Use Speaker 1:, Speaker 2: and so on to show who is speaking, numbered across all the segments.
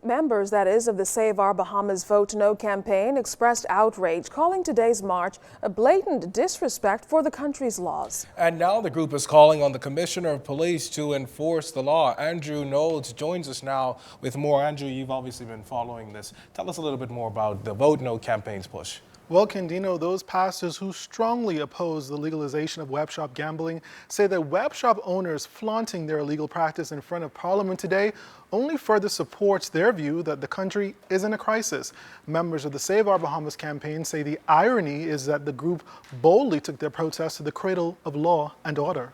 Speaker 1: members, that is, of the Save Our Bahamas Vote No campaign expressed outrage, calling today's march a blatant disrespect for the country's laws.
Speaker 2: And now the group is calling on the Commissioner of Police to enforce the law. Andrew Knowles joins us now with more. Andrew, you've obviously been following this. Tell us a little bit more about the Vote No campaign's push.
Speaker 3: Well, Candino, those pastors who strongly oppose the legalization of web shop gambling say that web shop owners flaunting their illegal practice in front of Parliament today only further supports their view that the country is in a crisis. Members of the Save Our Bahamas campaign say the irony is that the group boldly took their protest to the cradle of law and order.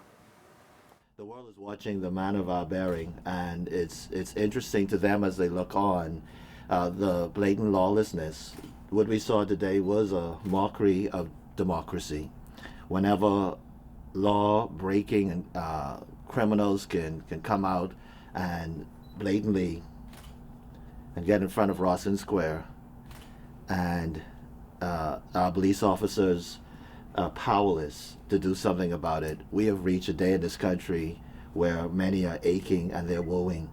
Speaker 4: The world is watching the man of our bearing, and it's interesting to them as they look on the blatant lawlessness. What we saw today was a mockery of democracy. Whenever law-breaking and criminals can come out and blatantly and get in front of Rawson Square, and our police officers are powerless to do something about it, we have reached a day in this country where many are aching and they're woeing.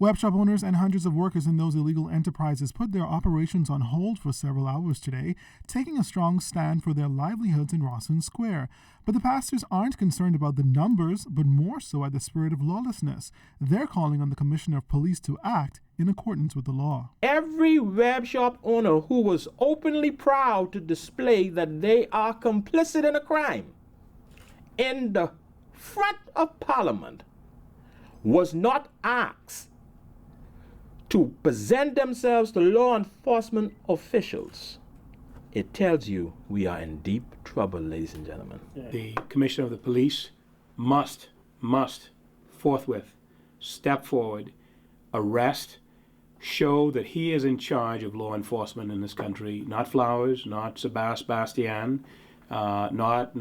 Speaker 3: Web shop owners and hundreds of workers in those illegal enterprises put their operations on hold for several hours today, taking a strong stand for their livelihoods in Rawson Square. But the pastors aren't concerned about the numbers, but more so at the spirit of lawlessness. They're calling on the Commissioner of Police to act in accordance with the law.
Speaker 5: Every web shop owner who was openly proud to display that they are complicit in a crime in the front of Parliament was not asked to present themselves to law enforcement officials. It tells you we are in deep trouble, ladies and gentlemen.
Speaker 6: The Commissioner of the Police must forthwith step forward, arrest, show that he is in charge of law enforcement in this country. Not Flowers, not Sebastian, not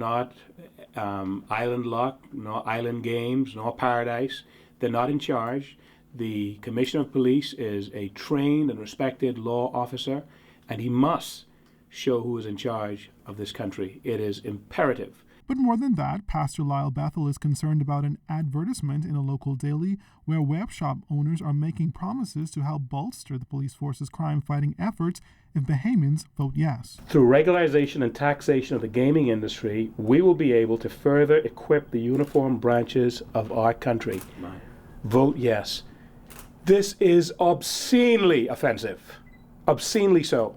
Speaker 6: Island Luck, nor Island Games, nor Paradise. They're not in charge. The Commissioner of Police is a trained and respected law officer, and he must show who is in charge of this country. It is imperative.
Speaker 3: But more than that, Pastor Lyle Bethel is concerned about an advertisement in a local daily where web shop owners are making promises to help bolster the police force's crime-fighting efforts if Bahamians vote yes.
Speaker 6: Through regularization and taxation of the gaming industry, we will be able to further equip the uniformed branches of our country. Vote yes. This is obscenely offensive, obscenely so.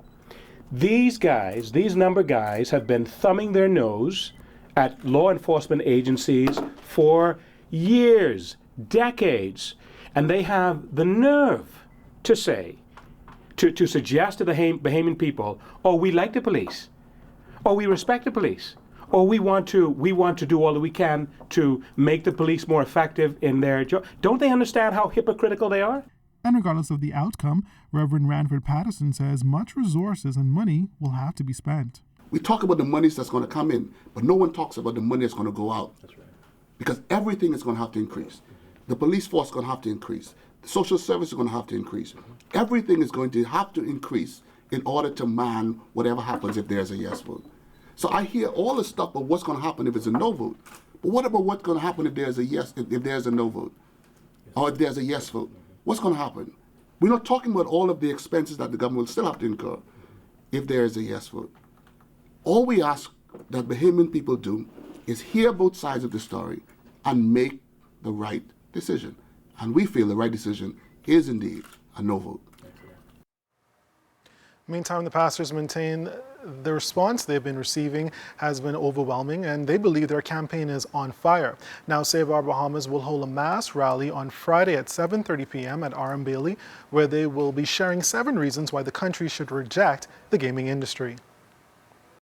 Speaker 6: These guys, these number guys, have been thumbing their nose at law enforcement agencies for years, decades, and they have the nerve to say, to suggest to the Bahamian people, oh, we like the police, oh, we respect the police, or we want to do all that we can to make the police more effective in their job. Don't they understand how hypocritical they are?
Speaker 3: And regardless of the outcome, Reverend Ranford Patterson says much resources and money will have to be spent.
Speaker 7: We talk about the money that's going to come in, but no one talks about the money that's going to go out.
Speaker 6: That's right.
Speaker 7: Because everything is going to have to increase. The police force is going to have to increase. The social service is going to have to increase. Everything is going to have to increase in order to man whatever happens if there's a yes vote. So I hear all the stuff about what's going to happen if it's a no vote. But what about what's going to happen if there's a yes, if there's a no vote? Or if there's a yes vote? What's going to happen? We're not talking about all of the expenses that the government will still have to incur if there is a yes vote. All we ask that Bahamian people do is hear both sides of the story and make the right decision. And we feel the right decision is indeed a no vote.
Speaker 3: Meantime, the pastors maintain the response they've been receiving has been overwhelming, and they believe their campaign is on fire. Now, Save Our Bahamas will hold a mass rally on Friday at 7:30 p.m. at Our Bailey, where they will be sharing 7 reasons why the country should reject the gaming industry.